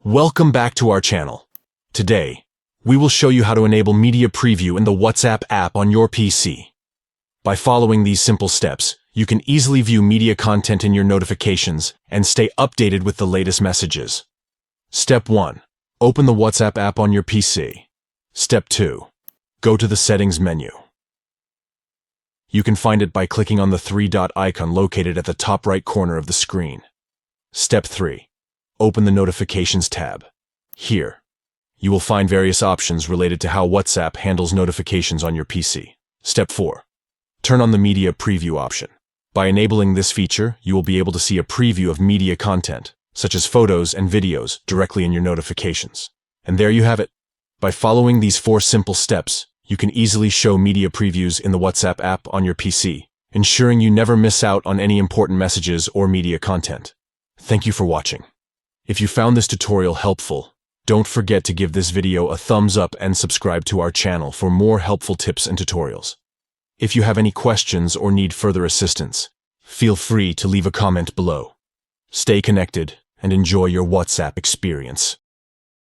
Welcome back to our channel. Today, we will show you how to enable media preview in the WhatsApp app on your PC. By following these simple steps, you can easily view media content in your notifications and stay updated with the latest messages. Step 1. Open the WhatsApp app on your PC. Step 2. Go to the Settings menu. You can find it by clicking on the three-dot icon located at the top right corner of the screen. Step 3. Open the Notifications tab. Here, you will find various options related to how WhatsApp handles notifications on your PC. Step 4. Turn on the Media Preview option. By enabling this feature, you will be able to see a preview of media content, such as photos and videos, directly in your notifications. And there you have it. By following these 4 simple steps, you can easily show media previews in the WhatsApp app on your PC, ensuring you never miss out on any important messages or media content. Thank you for watching. If you found this tutorial helpful, don't forget to give this video a thumbs up and subscribe to our channel for more helpful tips and tutorials. If you have any questions or need further assistance, feel free to leave a comment below. Stay connected and enjoy your WhatsApp experience.